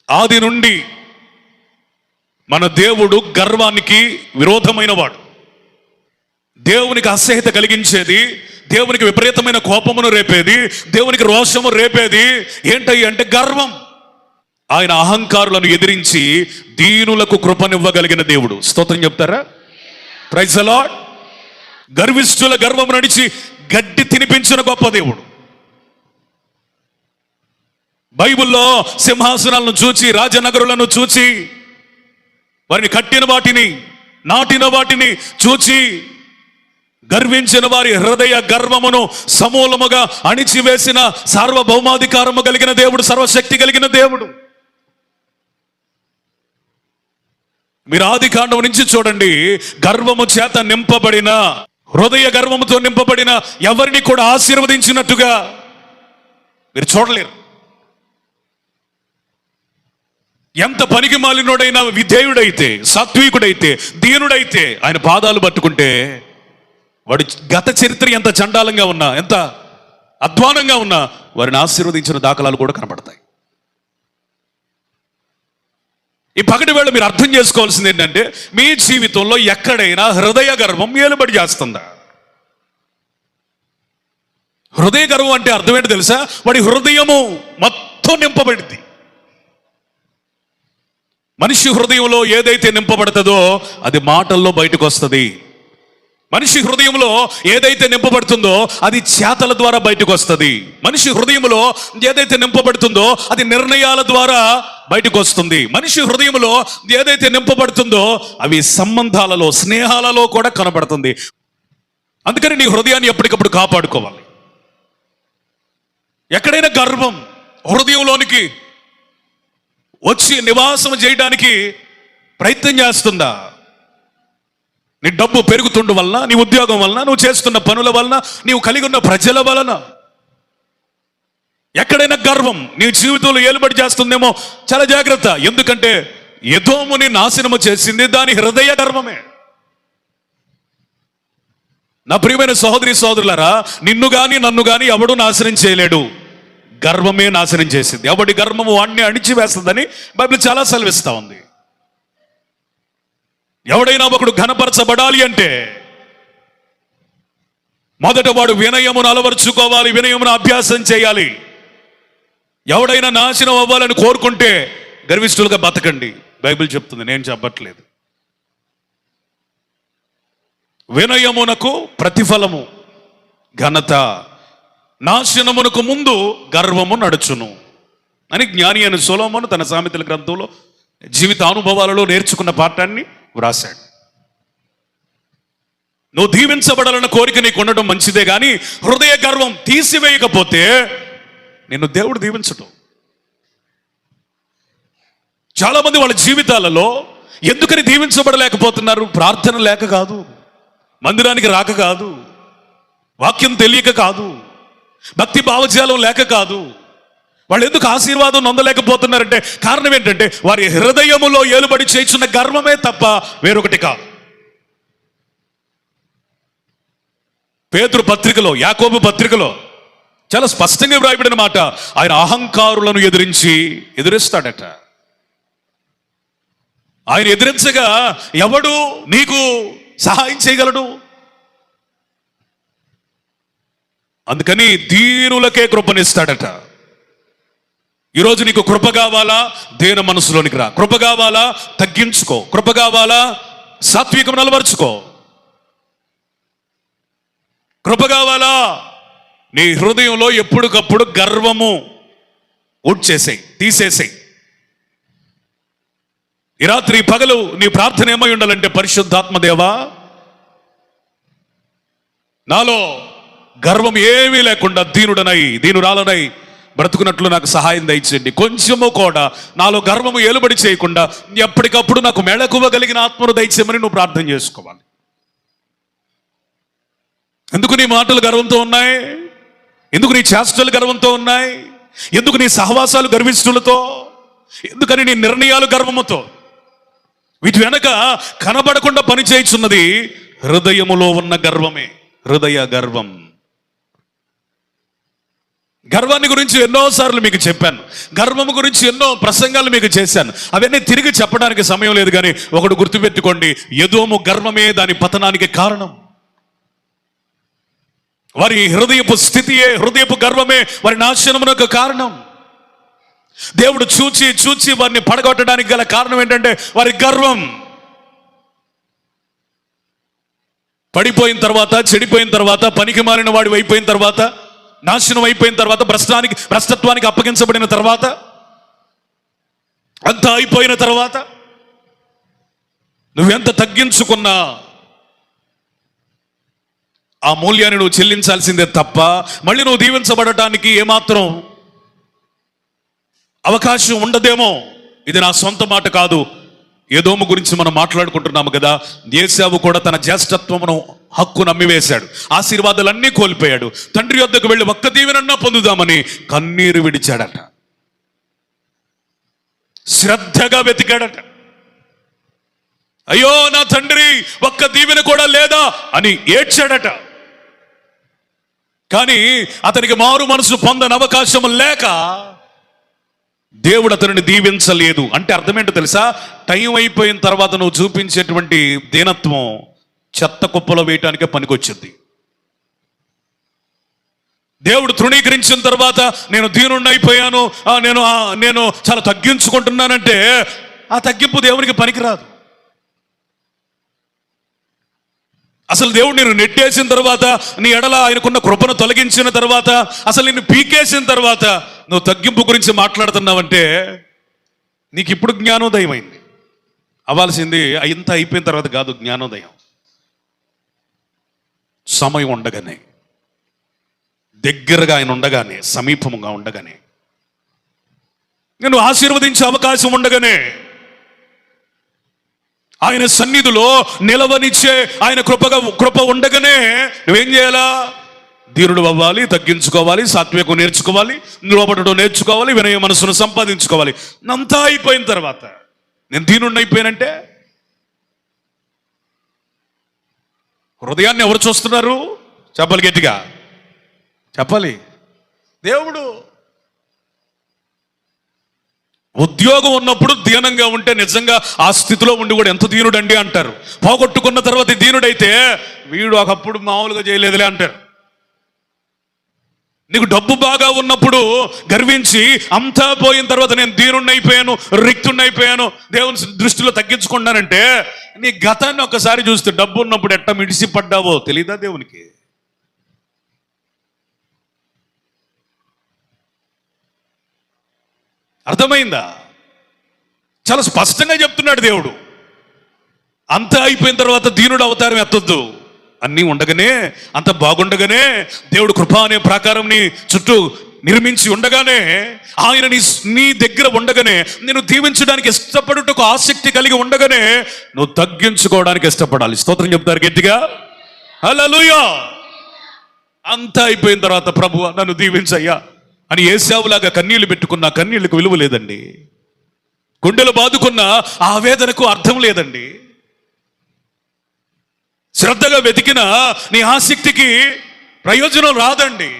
ఆది నుండి మన దేవుడు గర్వానికి విరోధమైన వాడు. దేవునికి అసహ్యత కలిగించేది, దేవునికి విపరీతమైన కోపమును రేపేది, దేవునికి రోషము రేపేది ఏంటయ్యి అంటే గర్వం. ఆయన అహంకారులను ఎదిరించి దీనులకు కృపనివ్వగలిగిన దేవుడు. స్తోత్రం చెప్తారా? Praise the lord. గర్విష్ఠుల గర్వము నడిచి గడ్డి తినిపించిన గొప్ప దేవుడు. బైబిల్లో సింహాసనాలను చూచి, రాజనగరులను చూచి, వారిని కట్టిన వాటిని, నాటిన వాటిని చూచి గర్వించిన వారి హృదయ గర్వమును సమూలముగా అణిచివేసిన సార్వభౌమాధికారము కలిగిన దేవుడు, సర్వశక్తి కలిగిన దేవుడు. మీరు ఆదికాండం నుంచి చూడండి, గర్వము చేత నింపబడిన, హృదయ గర్వముతో నింపబడిన ఎవరిని కూడా ఆశీర్వదించినట్టుగా మీరు చూడలేరు. ఎంత పనికి మాలినోడైనా విధేయుడైతే, సాత్వికుడైతే, దీనుడైతే ఆయన పాదాలు పట్టుకుంటే వాడి గత చరిత్ర ఎంత చండాలంగా ఉన్నా, ఎంత అధ్వానంగా ఉన్నా వారిని ఆశీర్వదించిన దాఖలాలు కూడా కనపడతాయి. ఈ పగటి వేళ మీరు అర్థం చేసుకోవాల్సింది ఏంటంటే, మీ జీవితంలో ఎక్కడైనా హృదయ గర్వం ఏలుబడి చేస్తుందా? హృదయ గర్వం అంటే అర్థం ఏంటి తెలుసా? వాడి హృదయము మొత్తం నింపబడింది. మనిషి హృదయంలో ఏదైతే నింపబడుతుందో అది మాటల్లో బయటకు వస్తుంది. మనిషి హృదయంలో ఏదైతే నింపబడుతుందో అది చేతల ద్వారా బయటకు వస్తుంది. మనిషి హృదయంలో ఏదైతే నింపబడుతుందో అది నిర్ణయాల ద్వారా బయటకు వస్తుంది. మనిషి హృదయంలో ఏదైతే నింపబడుతుందో అవి సంబంధాలలో, స్నేహాలలో కూడా కనబడుతుంది. అందుకని నీ హృదయాన్ని ఎప్పటికప్పుడు కాపాడుకోవాలి. ఎక్కడైనా గర్వం హృదయంలోనికి వచ్చి నివాసం చేయడానికి ప్రయత్నం చేస్తుందా? నీ డబ్బు పెరుగుతుండ వలన, నీ ఉద్యోగం వలన, నువ్వు చేస్తున్న పనుల వలన, నీవు కలిగి ఉన్న ప్రజల వలన ఎక్కడైనా గర్వం నీ జీవితంలో ఏలుబడి చేస్తుందేమో, చాలా జాగ్రత్త. ఎందుకంటే ఎదోముని నాశనము చేసింది దాని హృదయ గర్వమే. నా ప్రియమైన సహోదరి సహోదరులారా, నిన్ను గాని నన్ను గాని ఎవడు నాశనం చేయలేడు. గర్వమే నాశనం చేసింది. ఎవడి గర్వము వాడిని అణిచివేస్తుందని బైబిల్ చాలా సెలవిస్తా ఉంది. ఎవడైనా ఒకడు ఘనపరచబడాలి అంటే మొదట వాడు వినయమును అలవర్చుకోవాలి, వినయమును అభ్యాసం చేయాలి. ఎవడైనా నాశనం అవ్వాలని కోరుకుంటే గర్విష్ఠులుగా బతకండి. బైబిల్ చెప్తుంది, నేను చెప్పట్లేదు. వినయమునకు ప్రతిఫలము ఘనత, నాశనమునకు ముందు గర్వము నడుచును అని జ్ఞాని అయిన సొలొమోను తన సామెతల గ్రంథంలో జీవిత అనుభవాలలో నేర్చుకున్న పాఠాన్ని వ్రాశాడు. నువ్వు దీవించబడాలన్న కోరిక నీకు ఉండడం మంచిదే, కానీ హృదయ గర్వం తీసివేయకపోతే నిన్ను దేవుడు దీవించటం. చాలా మంది వాళ్ళ జీవితాలలో ఎందుకని దీవించబడలేకపోతున్నారు? ప్రార్థన లేక కాదు, మందిరానికి రాక కాదు, వాక్యం తెలియక కాదు, భక్తి భావజాలం లేక కాదు. వాళ్ళు ఎందుకు ఆశీర్వాదం నొందలేకపోతున్నారంటే కారణం ఏంటంటే వారి హృదయములో ఏలుబడి చేస్తున్న గర్వమే తప్ప వేరొకటి కాదు. పేతురు పత్రికలో, యాకోబు పత్రికలో చాలా స్పష్టంగా వ్రాయబడిన మాట, ఆయన అహంకారులను ఎదిరిస్తాడట. ఆయన ఎదిరించగా ఎవడు నీకు సహాయం చేయగలడు? అందుకని దీనులకే కృపనిస్తాడట. ఈరోజు నీకు కృప కావాలా? దేన మనసులోనికి రా. కృప కావాలా? తగ్గించుకో. కృప కావాలా? సాత్వికం అలవర్చుకో. కృప కావాలా? నీ హృదయంలో ఎప్పటికప్పుడు గర్వము ఉడ్చేసేయి, తీసేసేయి. ఈ రాత్రి పగలు నీ ప్రార్థన ఏమై ఉండాలంటే, పరిశుద్ధాత్మ దేవా, నాలో గర్వం ఏమీ లేకుండా దీనురాలనై బ్రతుకున్నట్లు నాకు సహాయం దయచేయండి. కొంచెము కూడా నాలో గర్వము ఏలుబడి చేయకుండా ఎప్పటికప్పుడు నాకు మెళకువగలిగిన ఆత్మను దయచేయమని నువ్వు ప్రార్థన చేసుకోవాలి. ఎందుకు నీ మాటలు గర్వంతో ఉన్నాయి? ఎందుకు నీ చేష్టలు గర్వంతో ఉన్నాయి? ఎందుకు నీ సహవాసాలు గర్విష్ఠులతో? ఎందుకని నీ నిర్ణయాలు గర్వముతో? వీటి వెనక కనబడకుండా పనిచేయుచున్నది హృదయములో ఉన్న గర్వమే. హృదయ గర్వం. గర్వాన్ని గురించి ఎన్నోసార్లు మీకు చెప్పాను, గర్వము గురించి ఎన్నో ప్రసంగాలు మీకు చేశాను. అవన్నీ తిరిగి చెప్పడానికి సమయం లేదు. కానీ ఒకటి గుర్తుపెట్టుకోండి, ఎదోము గర్వమే దాని పతనానికి కారణం. వారి హృదయపు స్థితియే, హృదయపు గర్వమే వారి నాశనమునకు కారణం. దేవుడు చూచి చూచి వారిని పడగొట్టడానికి గల కారణం ఏంటంటే వారి గర్వం. పడిపోయిన తర్వాత, చెడిపోయిన తర్వాత, పనికి మారిన వాడి అయిపోయిన తర్వాత, నాశనం అయిపోయిన తర్వాత, భ్రష్టత్వానికి అప్పగించబడిన తర్వాత, అంతా అయిపోయిన తర్వాత నువ్వెంత తగ్గించుకున్నా ఆ మూల్యాన్ని నువ్వు చెల్లించాల్సిందే తప్ప మళ్ళీ నువ్వు దీవించబడటానికి ఏమాత్రం అవకాశం ఉండదేమో. ఇది నా సొంత మాట కాదు, ఎదోము గురించి మనం మాట్లాడుకుంటున్నాము కదా. ఏశావు కూడా తన జ్యేష్ఠత్వమును, హక్కు నమ్మివేశాడు, ఆశీర్వాదాలన్నీ కోల్పోయాడు. తండ్రి వద్దకు వెళ్ళి ఒక్క దీవెనన్నా పొందుదామని కన్నీరు విడిచాడట, శ్రద్ధగా వెతికాడట. అయ్యో నా తండ్రి, ఒక్క దీవెన కూడా లేదా అని ఏడ్చాడట. కానీ అతనికి మారు మనసు పొందని అవకాశం లేక దేవుడు అతనిని దీవించలేదు. అంటే అర్థమేంటో తెలుసా? టైం అయిపోయిన తర్వాత నువ్వు చూపించేటువంటి దీనత్వం చెత్త కుప్పలో వేయటానికే పనికొచ్చింది. దేవుడు తృణీకరించిన తర్వాత నేను దీనుణ్ణి అయిపోయాను, నేను చాలా తగ్గించుకుంటున్నానంటే ఆ తగ్గింపు దేవునికి పనికిరాదు. అసలు దేవుడు నేను నెట్టేసిన తర్వాత, నీ ఎడల ఆయనకున్న కృపను తొలగించిన తర్వాత, అసలు నిన్ను పీకేసిన తర్వాత నువ్వు తగ్గింపు గురించి మాట్లాడుతున్నావంటే నీకు ఇప్పుడు జ్ఞానోదయం అయింది. అవ్వాల్సింది ఇంత అయిపోయిన తర్వాత కాదు జ్ఞానోదయం. సమయం ఉండగానే, దగ్గరగా ఆయన ఉండగానే, సమీపముగా ఉండగానే, నేను ఆశీర్వదించే అవకాశం ఉండగానే, ఆయన సన్నిధిలో నిలవనిచ్చే ఆయన కృప ఉండగానే నువ్వేం చేయాలా? ధీరుడు అవ్వాలి, తగ్గించుకోవాలి, సాత్వికం నేర్చుకోవాలి, నిలబడడం నేర్చుకోవాలి, వినయ మనసును సంపాదించుకోవాలి. అంతా అయిపోయిన తర్వాత నేను దీనుడిని అయిపోయానంటే హృదయాన్ని ఎవరు చూస్తున్నారు? చెప్పాలి, గట్టిగా చెప్పాలి. దేవుడు. ఉద్యోగం ఉన్నప్పుడు దీనంగా ఉంటే నిజంగా ఆ స్థితిలో ఉండి కూడా ఎంత దీనుడండి అంటారు. పోగొట్టుకున్న తర్వాత దీనుడైతే వీడు ఒకప్పుడు మామూలుగా చేయలేదులే అంటారు. నీకు డబ్బు బాగా ఉన్నప్పుడు గర్వించి అంతా పోయిన తర్వాత నేను దీనుడిని అయిపోయాను, రిక్తుడిని అయిపోయాను, దేవుని దృష్టిలో తగ్గించుకున్నానంటే నీ గతాన్ని ఒకసారి చూస్తే డబ్బు ఉన్నప్పుడు ఎట్ట మిడిసి పడ్డావో తెలీదా దేవునికి? అర్థమైందా? చాలా స్పష్టంగా చెప్తున్నాడు దేవుడు. అంతా అయిపోయిన తర్వాత దీనుడు అవతారం ఎత్తొద్దు. అన్నీ ఉండగానే, అంత బాగుండగానే, దేవుడు కృప అనే ప్రాకారంని చుట్టూ నిర్మించి ఉండగానే, ఆయన నీ దగ్గర ఉండగానే, నేను దీవించడానికి ఇష్టపడుటకు ఆసక్తి కలిగి ఉండగానే నువ్వు తగ్గించుకోవడానికి ఇష్టపడాలి. స్తోత్రం చెప్తారు గట్టిగా, హల్లెలూయా. అంతా అయిపోయిన తర్వాత ప్రభువా నన్ను దీవించయ్యా అని ఏశావులాగా కన్నీళ్లు పెట్టుకున్న కన్నీళ్లకు విలువ లేదండి. గుండెలు బాదుకున్న ఆ వేదనకు అర్థం లేదండి. శ్రద్ధగా వెతికిన నీ ఆసక్తికి ప్రయోజనం రాదండి.